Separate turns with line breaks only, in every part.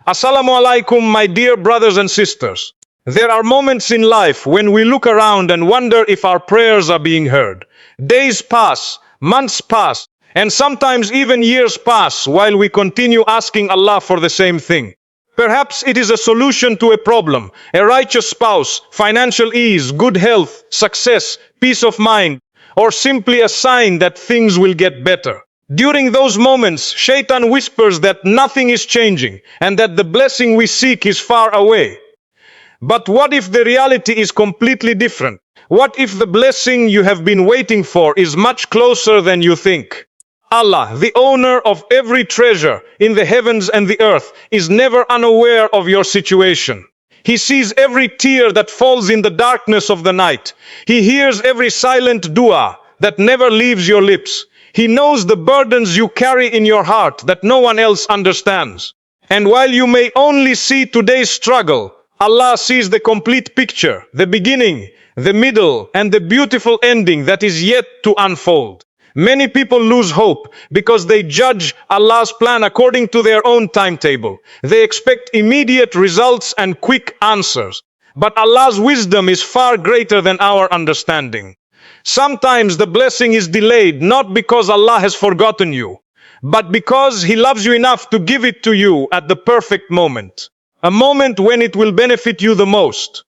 Assalamu alaikum, my dear brothers and sisters. There are moments in life when we look around and wonder if our prayers are being heard. Days pass, months pass, and sometimes even years pass while we continue asking Allah for the same thing. Perhaps it is a solution to a problem, a righteous spouse, financial ease, good health, success, peace of mind, or simply a sign that things will get better. During those moments, Shaitan whispers that nothing is changing and that the blessing we seek is far away. But what if the reality is completely different? What if the blessing you have been waiting for is much closer than you think? Allah, the owner of every treasure in the heavens and the earth, is never unaware of your situation. He sees every tear that falls in the darkness of the night. He hears every silent dua that never leaves your lips. He knows the burdens you carry in your heart that no one else understands. And while you may only see today's struggle, Allah sees the complete picture, the beginning, the middle, and the beautiful ending that is yet to unfold. Many people lose hope because they judge Allah's plan according to their own timetable. They expect immediate results and quick answers. But Allah's wisdom is far greater than our understanding. Sometimes the blessing is delayed not because Allah has forgotten you, but because He loves you enough to give it to you at the perfect moment. A moment when it will benefit you the most,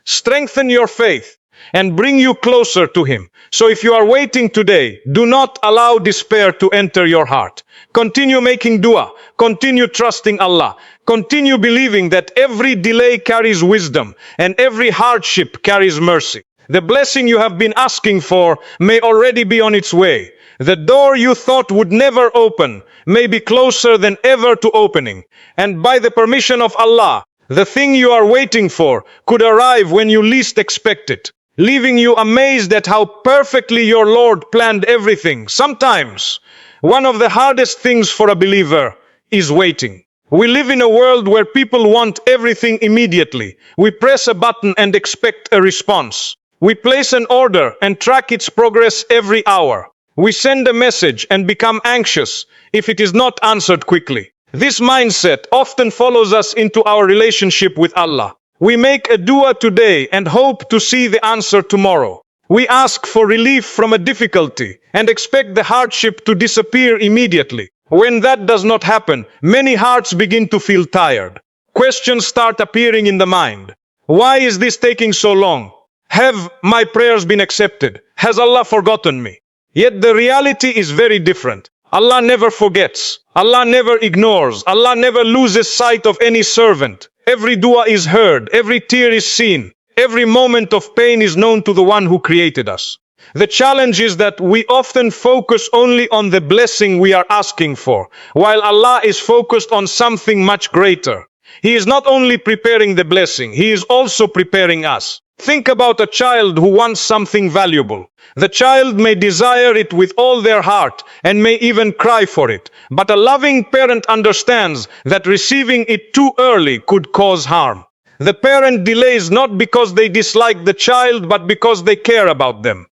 strengthen your faith, and bring you closer to Him. So if you are waiting today, do not allow despair to enter your heart. Continue making dua, continue trusting Allah, continue believing that every delay carries wisdom and every hardship carries mercy. The blessing you have been asking for may already be on its way. The door you thought would never open may be closer than ever to opening. And by the permission of Allah, the thing you are waiting for could arrive when you least expect it, leaving you amazed at how perfectly your Lord planned everything. Sometimes, one of the hardest things for a believer is waiting. We live in a world where people want everything immediately. We press a button and expect a response. We place an order and track its progress every hour. We send a message and become anxious if it is not answered quickly. This mindset often follows us into our relationship with Allah. We make a dua today and hope to see the answer tomorrow. We ask for relief from a difficulty and expect the hardship to disappear immediately. When that does not happen, many hearts begin to feel tired. Questions start appearing in the mind. Why is this taking so long? Have my prayers been accepted? Has Allah forgotten me? Yet the reality is very different. Allah never forgets. Allah never ignores. Allah never loses sight of any servant. Every dua is heard. Every tear is seen. Every moment of pain is known to the one who created us. The challenge is that we often focus only on the blessing we are asking for, while Allah is focused on something much greater. He is not only preparing the blessing, He is also preparing us. Think about a child who wants something valuable. The child may desire it with all their heart and may even cry for it. But a loving parent understands that receiving it too early could cause harm. The parent delays not because they dislike the child, but because they care about them.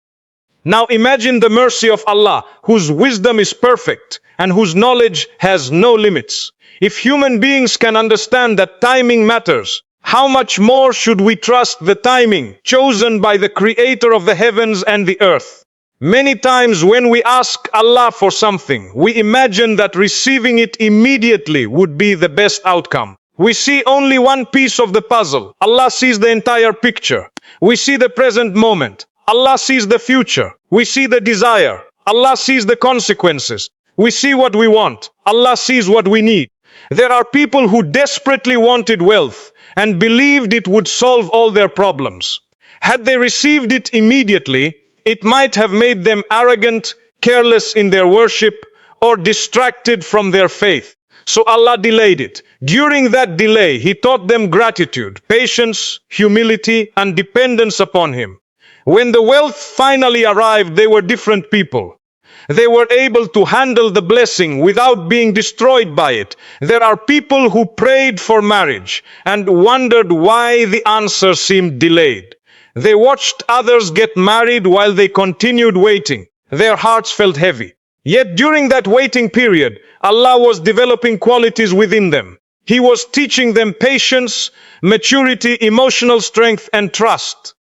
Now imagine the mercy of Allah, whose wisdom is perfect and whose knowledge has no limits. If human beings can understand that timing matters, how much more should we trust the timing chosen by the Creator of the heavens and the earth? Many times when we ask Allah for something, we imagine that receiving it immediately would be the best outcome. We see only one piece of the puzzle. Allah sees the entire picture. We see the present moment. Allah sees the future. We see the desire. Allah sees the consequences. We see what we want. Allah sees what we need. There are people who desperately wanted wealth and believed it would solve all their problems. Had they received it immediately, it might have made them arrogant, careless in their worship, or distracted from their faith. So Allah delayed it. During that delay, He taught them gratitude, patience, humility, and dependence upon Him. When the wealth finally arrived, they were different people. They were able to handle the blessing without being destroyed by it. There are people who prayed for marriage and wondered why the answer seemed delayed. They watched others get married while they continued waiting. Their hearts felt heavy. Yet during that waiting period, Allah was developing qualities within them. He was teaching them patience, maturity, emotional strength, and trust.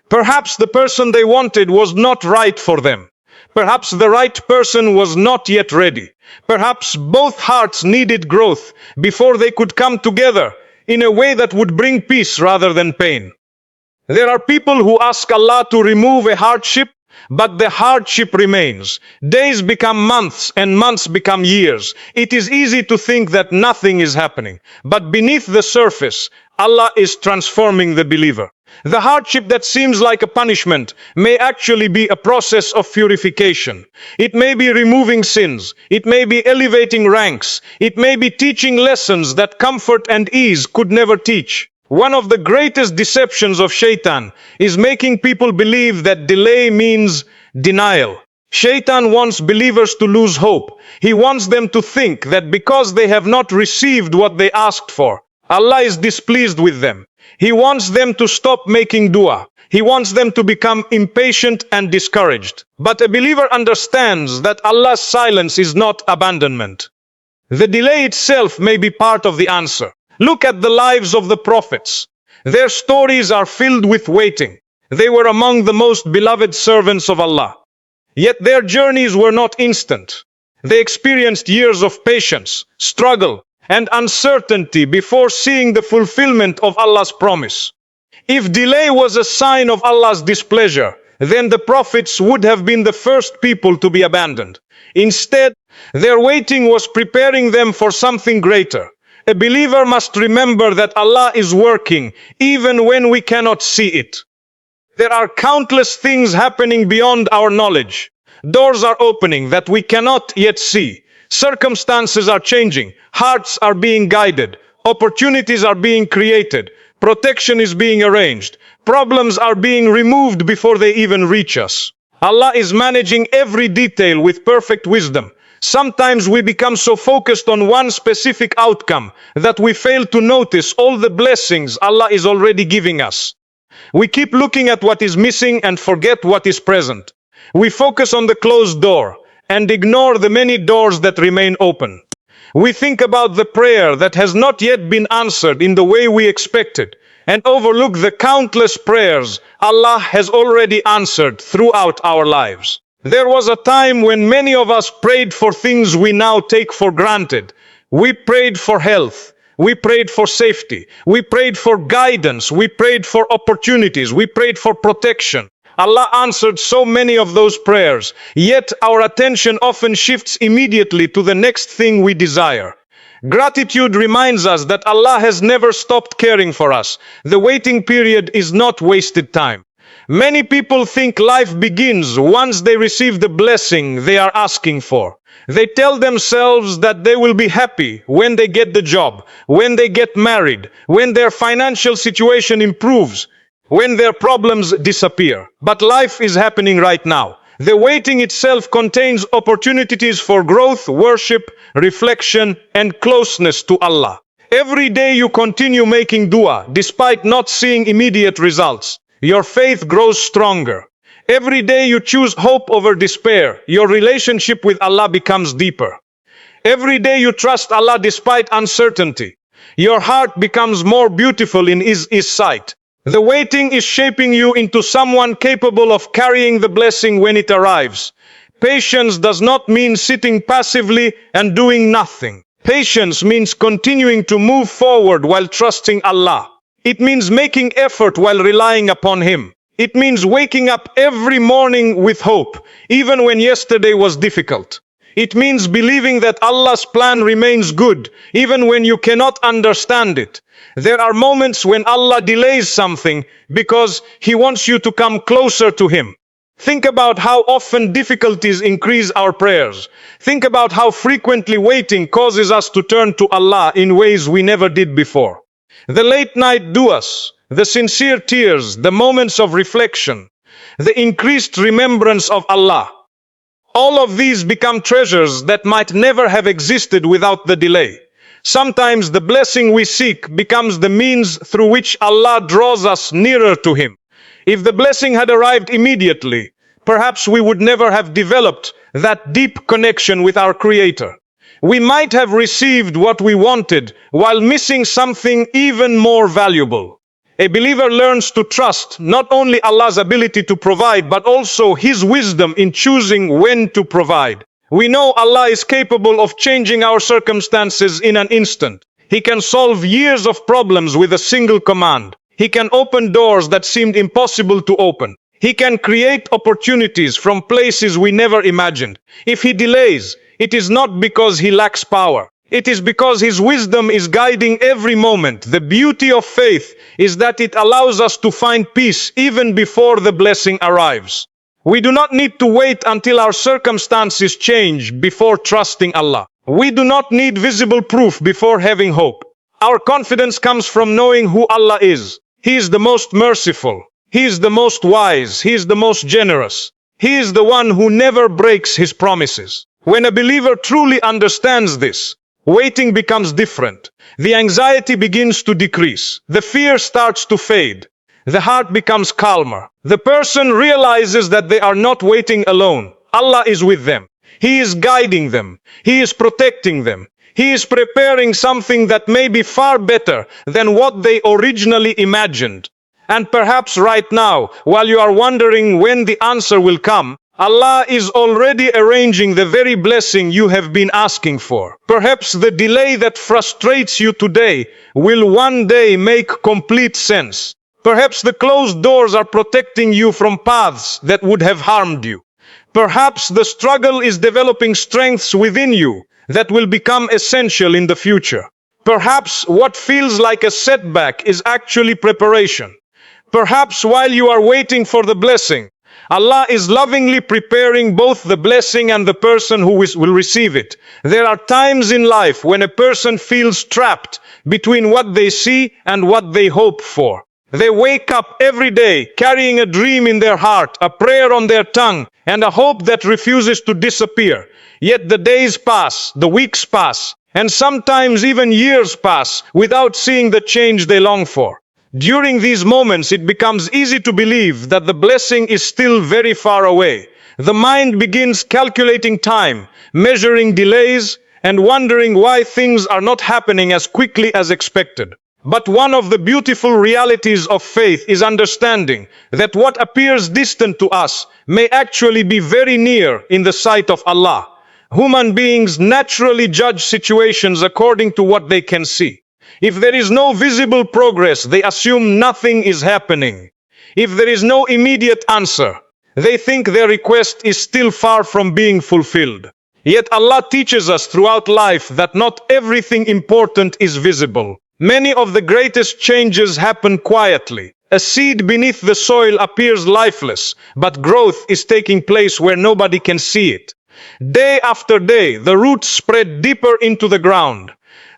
Perhaps the person they wanted was not right for them. Perhaps the right person was not yet ready. Perhaps both hearts needed growth before they could come together in a way that would bring peace rather than pain. There are people who ask Allah to remove a hardship, but the hardship remains. Days become months and months become years. It is easy to think that nothing is happening, but beneath the surface, Allah is transforming the believer. The hardship that seems like a punishment may actually be a process of purification. It may be removing sins. It may be elevating ranks. It may be teaching lessons that comfort and ease could never teach. One of the greatest deceptions of Shaitan is making people believe that delay means denial. Shaitan wants believers to lose hope. He wants them to think that because they have not received what they asked for, Allah is displeased with them. He wants them to stop making dua. He wants them to become impatient and discouraged. But a believer understands that Allah's silence is not abandonment. The delay itself may be part of the answer. Look at the lives of the prophets. Their stories are filled with waiting. They were among the most beloved servants of Allah. Yet their journeys were not instant. They experienced years of patience, struggle, and uncertainty before seeing the fulfillment of Allah's promise. If delay was a sign of Allah's displeasure, then the prophets would have been the first people to be abandoned. Instead, their waiting was preparing them for something greater. A believer must remember that Allah is working even when we cannot see it. There are countless things happening beyond our knowledge. Doors are opening that we cannot yet see. Circumstances are changing. Hearts are being guided. Opportunities are being created. Protection is being arranged. Problems are being removed before they even reach us. Allah is managing every detail with perfect wisdom. Sometimes we become so focused on one specific outcome that we fail to notice all the blessings Allah is already giving us. We keep looking at what is missing and forget what is present. We focus on the closed door and ignore the many doors that remain open. We think about the prayer that has not yet been answered in the way we expected and overlook the countless prayers Allah has already answered throughout our lives. There was a time when many of us prayed for things we now take for granted. We prayed for health. We prayed for safety. We prayed for guidance. We prayed for opportunities. We prayed for protection. Allah answered so many of those prayers, yet our attention often shifts immediately to the next thing we desire. Gratitude reminds us that Allah has never stopped caring for us. The waiting period is not wasted time. Many people think life begins once they receive the blessing they are asking for. They tell themselves that they will be happy when they get the job, when they get married, when their financial situation improves, when their problems disappear. But life is happening right now. The waiting itself contains opportunities for growth, worship, reflection, and closeness to Allah. Every day you continue making dua despite not seeing immediate results. Your faith grows stronger. Every day you choose hope over despair. Your relationship with Allah becomes deeper. Every day you trust Allah despite uncertainty. Your heart becomes more beautiful in His sight. The waiting is shaping you into someone capable of carrying the blessing when it arrives. Patience does not mean sitting passively and doing nothing. Patience means continuing to move forward while trusting Allah. It means making effort while relying upon Him. It means waking up every morning with hope, even when yesterday was difficult. It means believing that Allah's plan remains good, even when you cannot understand it. There are moments when Allah delays something because He wants you to come closer to Him. Think about how often difficulties increase our prayers. Think about how frequently waiting causes us to turn to Allah in ways we never did before. The late night du'as, the sincere tears, the moments of reflection, the increased remembrance of Allah. All of these become treasures that might never have existed without the delay. Sometimes the blessing we seek becomes the means through which Allah draws us nearer to Him. If the blessing had arrived immediately, perhaps we would never have developed that deep connection with our Creator. We might have received what we wanted while missing something even more valuable. A believer learns to trust not only Allah's ability to provide, but also His wisdom in choosing when to provide. We know Allah is capable of changing our circumstances in an instant. He can solve years of problems with a single command. He can open doors that seemed impossible to open. He can create opportunities from places we never imagined. If He delays, it is not because He lacks power. It is because His wisdom is guiding every moment. The beauty of faith is that it allows us to find peace even before the blessing arrives. We do not need to wait until our circumstances change before trusting Allah. We do not need visible proof before having hope. Our confidence comes from knowing who Allah is. He is the most merciful. He is the most wise. He is the most generous. He is the one who never breaks His promises. When a believer truly understands this, waiting becomes different. The anxiety begins to decrease. The fear starts to fade. The heart becomes calmer. The person realizes that they are not waiting alone. Allah is with them. He is guiding them. He is protecting them. He is preparing something that may be far better than what they originally imagined. And perhaps right now, while you are wondering when the answer will come, Allah is already arranging the very blessing you have been asking for. Perhaps the delay that frustrates you today will one day make complete sense. Perhaps the closed doors are protecting you from paths that would have harmed you. Perhaps the struggle is developing strengths within you that will become essential in the future. Perhaps what feels like a setback is actually preparation. Perhaps while you are waiting for the blessing, Allah is lovingly preparing both the blessing and the person who will receive it. There are times in life when a person feels trapped between what they see and what they hope for. They wake up every day carrying a dream in their heart, a prayer on their tongue, and a hope that refuses to disappear. Yet the days pass, the weeks pass, and sometimes even years pass without seeing the change they long for. During these moments, it becomes easy to believe that the blessing is still very far away. The mind begins calculating time, measuring delays, and wondering why things are not happening as quickly as expected. But one of the beautiful realities of faith is understanding that what appears distant to us may actually be very near in the sight of Allah. Human beings naturally judge situations according to what they can see. If there is no visible progress, they assume nothing is happening. If there is no immediate answer, they think their request is still far from being fulfilled. Yet Allah teaches us throughout life that not everything important is visible. Many of the greatest changes happen quietly. A seed beneath the soil appears lifeless, but growth is taking place where nobody can see it. Day after day, the roots spread deeper into the ground.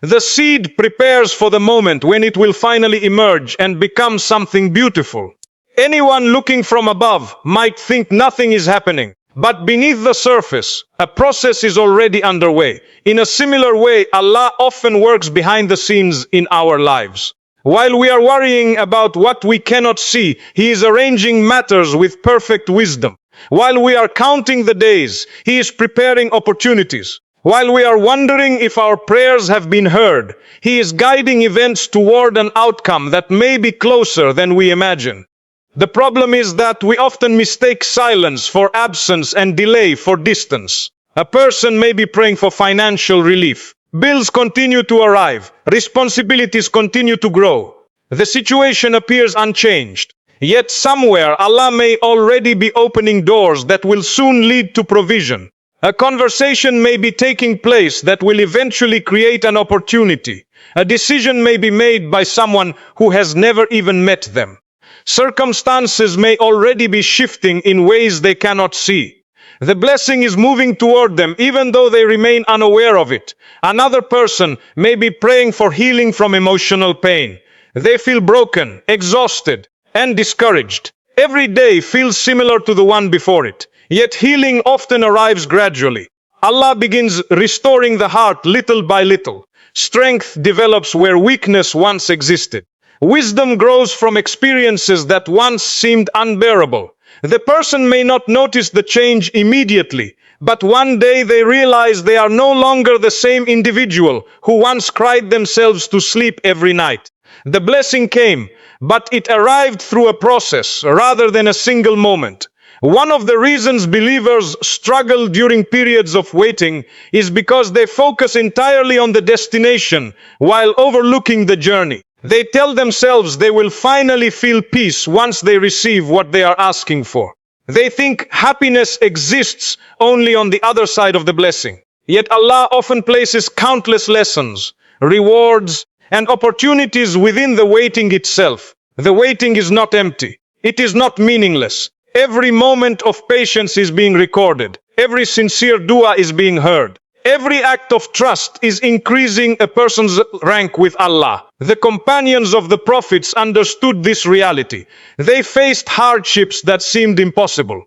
The seed prepares for the moment when it will finally emerge and become something beautiful. Anyone looking from above might think nothing is happening, but beneath the surface, a process is already underway. In a similar way, Allah often works behind the scenes in our lives. While we are worrying about what we cannot see, He is arranging matters with perfect wisdom. While we are counting the days, He is preparing opportunities. While we are wondering if our prayers have been heard, He is guiding events toward an outcome that may be closer than we imagine. The problem is that we often mistake silence for absence and delay for distance. A person may be praying for financial relief. Bills continue to arrive. Responsibilities continue to grow. The situation appears unchanged. Yet somewhere Allah may already be opening doors that will soon lead to provision. A conversation may be taking place that will eventually create an opportunity. A decision may be made by someone who has never even met them. Circumstances may already be shifting in ways they cannot see. The blessing is moving toward them even though they remain unaware of it. Another person may be praying for healing from emotional pain. They feel broken, exhausted, and discouraged. Every day feels similar to the one before it. Yet healing often arrives gradually. Allah begins restoring the heart little by little. Strength develops where weakness once existed. Wisdom grows from experiences that once seemed unbearable. The person may not notice the change immediately, But one day they realize they are no longer the same individual who once cried themselves to sleep every night. The blessing came, but it arrived through a process rather than a single moment. One of the reasons believers struggle during periods of waiting is because they focus entirely on the destination while overlooking the journey. They tell themselves they will finally feel peace once they receive what they are asking for. They think happiness exists only on the other side of the blessing. Yet Allah often places countless lessons, rewards, and opportunities within the waiting itself. The waiting is not empty. It is not meaningless. Every moment of patience is being recorded. Every sincere dua is being heard. Every act of trust is increasing a person's rank with Allah. The companions of the prophets understood this reality. They faced hardships that seemed impossible.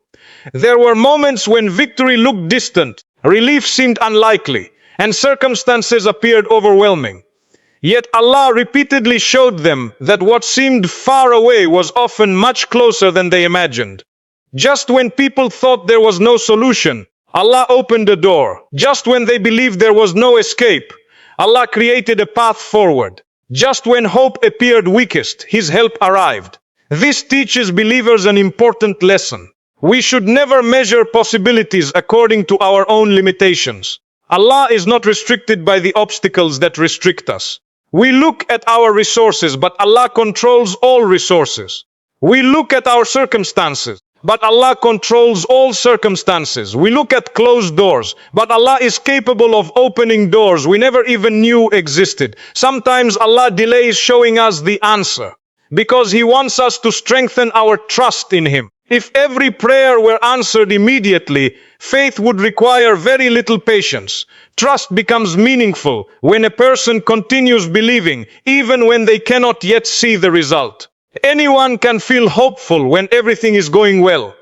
There were moments when victory looked distant, relief seemed unlikely, and circumstances appeared overwhelming. Yet Allah repeatedly showed them that what seemed far away was often much closer than they imagined. Just when people thought there was no solution, Allah opened a door. Just when they believed there was no escape, Allah created a path forward. Just when hope appeared weakest, His help arrived. This teaches believers an important lesson. We should never measure possibilities according to our own limitations. Allah is not restricted by the obstacles that restrict us. We look at our resources, but Allah controls all resources. We look at our circumstances, but Allah controls all circumstances. We look at closed doors, but Allah is capable of opening doors we never even knew existed. Sometimes Allah delays showing us the answer because He wants us to strengthen our trust in Him. If every prayer were answered immediately, faith would require very little patience. Trust becomes meaningful when a person continues believing, even when they cannot yet see the result. Anyone can feel hopeful when everything is going well.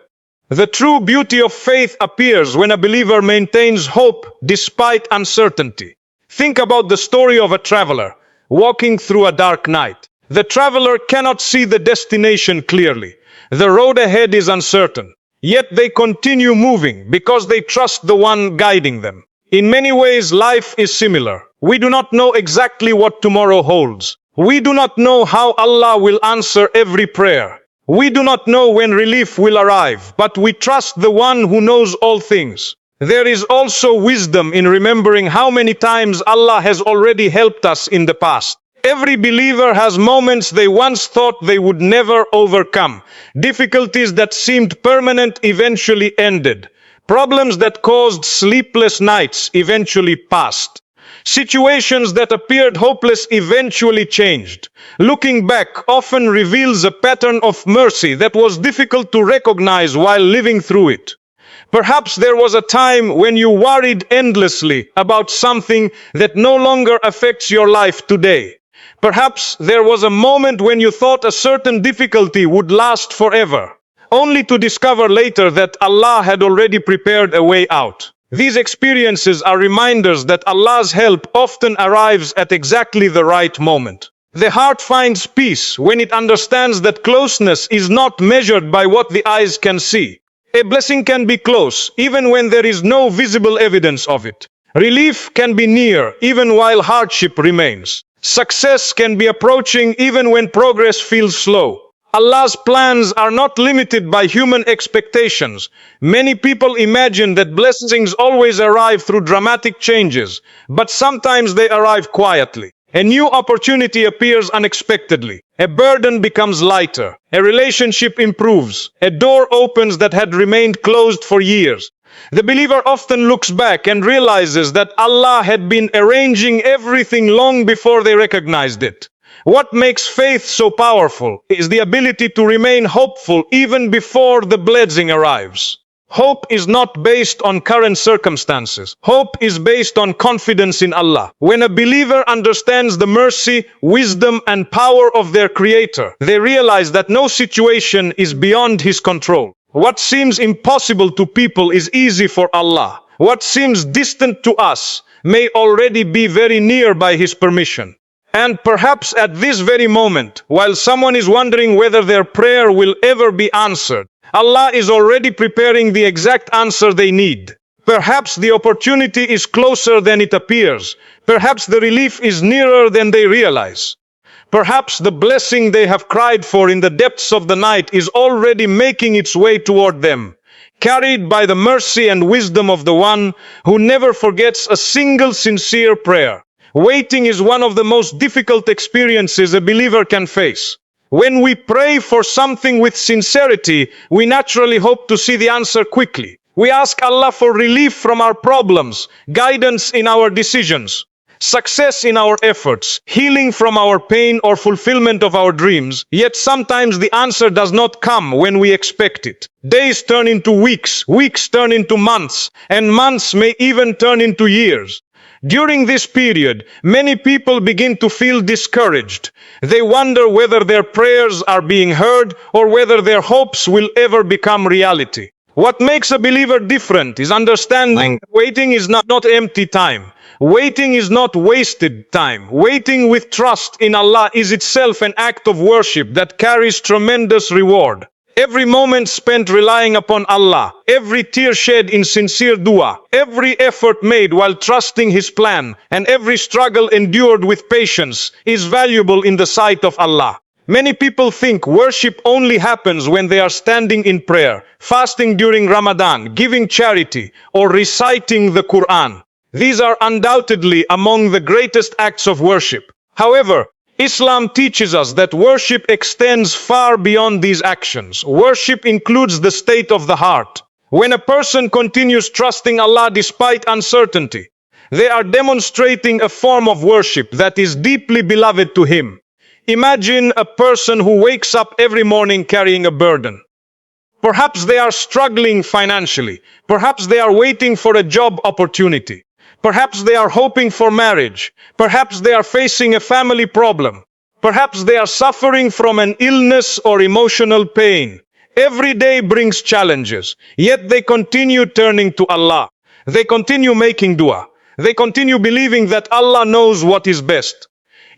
The true beauty of faith appears when a believer maintains hope despite uncertainty. Think about the story of a traveler walking through a dark night. The traveler cannot see the destination clearly. The road ahead is uncertain. Yet they continue moving because they trust the one guiding them. In many ways, life is similar. We do not know exactly what tomorrow holds. We do not know how Allah will answer every prayer. We do not know when relief will arrive, but we trust the one who knows all things. There is also wisdom in remembering how many times Allah has already helped us in the past. Every believer has moments they once thought they would never overcome. Difficulties that seemed permanent eventually ended. Problems that caused sleepless nights eventually passed. Situations that appeared hopeless eventually changed. Looking back often reveals a pattern of mercy that was difficult to recognize while living through it. Perhaps there was a time when you worried endlessly about something that no longer affects your life today. Perhaps there was a moment when you thought a certain difficulty would last forever, only to discover later that Allah had already prepared a way out. These experiences are reminders that Allah's help often arrives at exactly the right moment. The heart finds peace when it understands that closeness is not measured by what the eyes can see. A blessing can be close even when there is no visible evidence of it. Relief can be near even while hardship remains. Success can be approaching even when progress feels slow. Allah's plans are not limited by human expectations. Many people imagine that blessings always arrive through dramatic changes, but sometimes they arrive quietly. A new opportunity appears unexpectedly. A burden becomes lighter. A relationship improves. A door opens that had remained closed for years. The believer often looks back and realizes that Allah had been arranging everything long before they recognized it. What makes faith so powerful is the ability to remain hopeful even before the blessing arrives. Hope is not based on current circumstances. Hope is based on confidence in Allah. When a believer understands the mercy, wisdom, and power of their Creator, they realize that no situation is beyond His control. What seems impossible to people is easy for Allah. What seems distant to us may already be very near by His permission. And perhaps at this very moment, while someone is wondering whether their prayer will ever be answered, Allah is already preparing the exact answer they need. Perhaps the opportunity is closer than it appears. Perhaps the relief is nearer than they realize. Perhaps the blessing they have cried for in the depths of the night is already making its way toward them, carried by the mercy and wisdom of the one who never forgets a single sincere prayer. Waiting is one of the most difficult experiences a believer can face. When we pray for something with sincerity, we naturally hope to see the answer quickly. We ask Allah for relief from our problems, guidance in our decisions, success in our efforts, healing from our pain, or fulfillment of our dreams. Yet sometimes the answer does not come when we expect it. Days turn into weeks, weeks turn into months, and months may even turn into years. During this period, many people begin to feel discouraged. They wonder whether their prayers are being heard or whether their hopes will ever become reality. What makes a believer different is understanding waiting is not empty time. Waiting is not wasted time. Waiting with trust in Allah is itself an act of worship that carries tremendous reward. Every moment spent relying upon Allah, every tear shed in sincere dua, every effort made while trusting His plan, and every struggle endured with patience is valuable in the sight of Allah. Many people think worship only happens when they are standing in prayer, fasting during Ramadan, giving charity, or reciting the Quran. These are undoubtedly among the greatest acts of worship. However, Islam teaches us that worship extends far beyond these actions. Worship includes the state of the heart. When a person continues trusting Allah despite uncertainty, they are demonstrating a form of worship that is deeply beloved to Him. Imagine a person who wakes up every morning carrying a burden. Perhaps they are struggling financially. Perhaps they are waiting for a job opportunity. Perhaps they are hoping for marriage. Perhaps they are facing a family problem. Perhaps they are suffering from an illness or emotional pain. Every day brings challenges, yet they continue turning to Allah. They continue making dua. They continue believing that Allah knows what is best.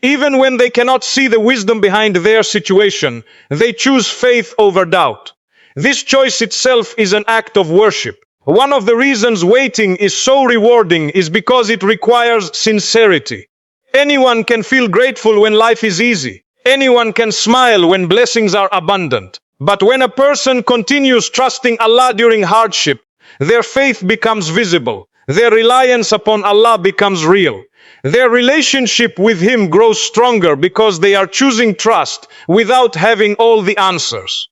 Even when they cannot see the wisdom behind their situation, they choose faith over doubt. This choice itself is an act of worship. One of the reasons waiting is so rewarding is because it requires sincerity. Anyone can feel grateful when life is easy. Anyone can smile when blessings are abundant. But when a person continues trusting Allah during hardship, their faith becomes visible. Their reliance upon Allah becomes real. Their relationship with Him grows stronger because they are choosing trust without having all the answers.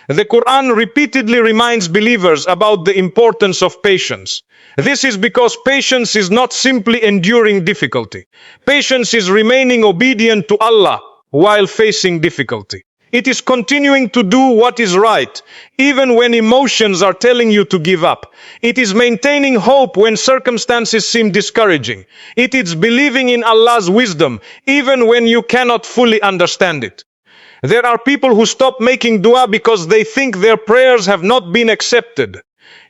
The Quran repeatedly reminds believers about the importance of patience. This is because patience is not simply enduring difficulty. Patience is remaining obedient to Allah while facing difficulty. It is continuing to do what is right, even when emotions are telling you to give up. It is maintaining hope when circumstances seem discouraging. It is believing in Allah's wisdom, even when you cannot fully understand it. There are people who stop making dua because they think their prayers have not been accepted.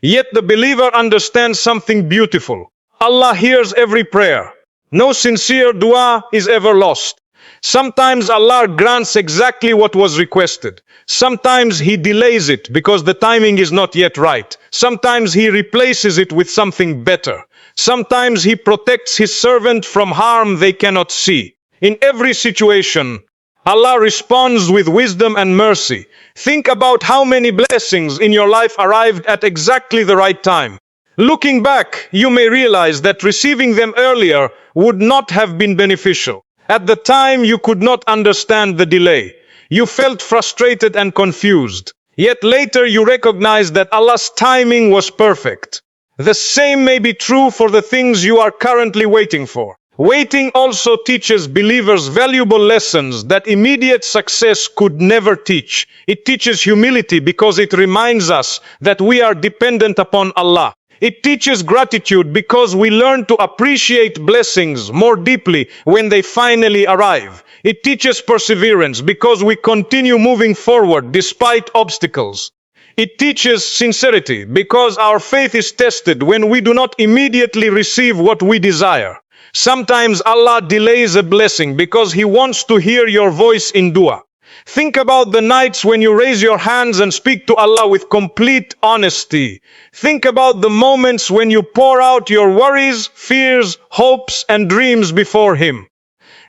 Yet the believer understands something beautiful. Allah hears every prayer. No sincere dua is ever lost. Sometimes Allah grants exactly what was requested. Sometimes He delays it because the timing is not yet right. Sometimes He replaces it with something better. Sometimes He protects His servant from harm they cannot see. In every situation, Allah responds with wisdom and mercy. Think about how many blessings in your life arrived at exactly the right time. Looking back, you may realize that receiving them earlier would not have been beneficial. At the time, you could not understand the delay. You felt frustrated and confused. Yet later you recognized that Allah's timing was perfect. The same may be true for the things you are currently waiting for. Waiting also teaches believers valuable lessons that immediate success could never teach. It teaches humility because it reminds us that we are dependent upon Allah. It teaches gratitude because we learn to appreciate blessings more deeply when they finally arrive. It teaches perseverance because we continue moving forward despite obstacles. It teaches sincerity because our faith is tested when we do not immediately receive what we desire. Sometimes Allah delays a blessing because He wants to hear your voice in dua. Think about the nights when you raise your hands and speak to Allah with complete honesty. Think about the moments when you pour out your worries, fears, hopes, and dreams before Him.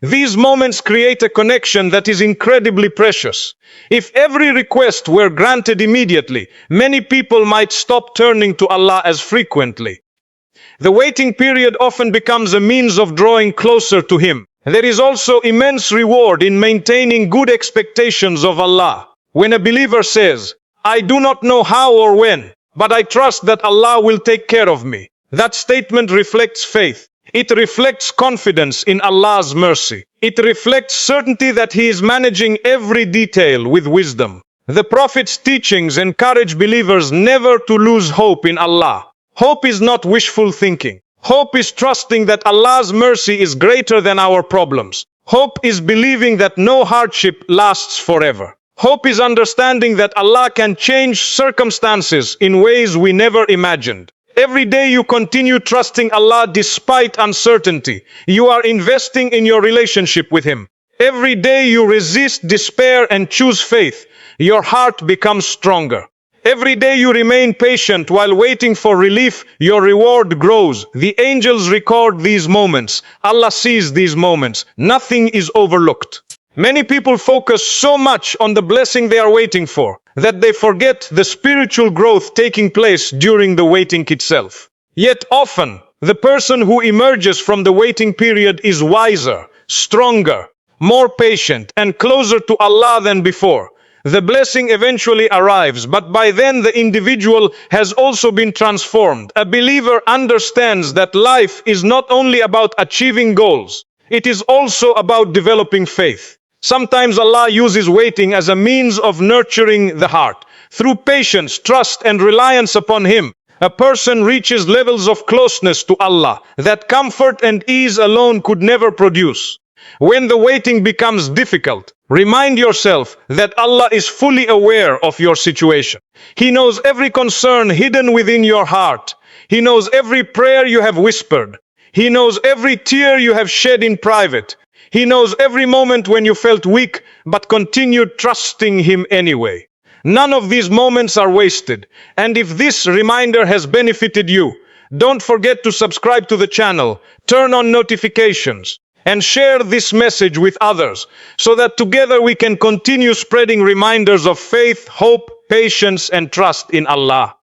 These moments create a connection that is incredibly precious. If every request were granted immediately, many people might stop turning to Allah as frequently. The waiting period often becomes a means of drawing closer to Him. There is also immense reward in maintaining good expectations of Allah. When a believer says, "I do not know how or when, but I trust that Allah will take care of me," that statement reflects faith. It reflects confidence in Allah's mercy. It reflects certainty that He is managing every detail with wisdom. The Prophet's teachings encourage believers never to lose hope in Allah. Hope is not wishful thinking. Hope is trusting that Allah's mercy is greater than our problems. Hope is believing that no hardship lasts forever. Hope is understanding that Allah can change circumstances in ways we never imagined. Every day you continue trusting Allah despite uncertainty. You are investing in your relationship with Him. Every day you resist despair and choose faith. Your heart becomes stronger. Every day you remain patient while waiting for relief, your reward grows. The angels record these moments. Allah sees these moments. Nothing is overlooked. Many people focus so much on the blessing they are waiting for that they forget the spiritual growth taking place during the waiting itself. Yet often, the person who emerges from the waiting period is wiser, stronger, more patient, and closer to Allah than before. The blessing eventually arrives, but by then the individual has also been transformed. A believer understands that life is not only about achieving goals, it is also about developing faith. Sometimes Allah uses waiting as a means of nurturing the heart. Through patience, trust, and reliance upon Him, a person reaches levels of closeness to Allah that comfort and ease alone could never produce. When the waiting becomes difficult, remind yourself that Allah is fully aware of your situation. He knows every concern hidden within your heart. He knows every prayer you have whispered. He knows every tear you have shed in private. He knows every moment when you felt weak but continued trusting Him anyway. None of these moments are wasted. And if this reminder has benefited you, don't forget to subscribe to the channel, turn on notifications, and share this message with others so that together we can continue spreading reminders of faith, hope, patience, and trust in Allah.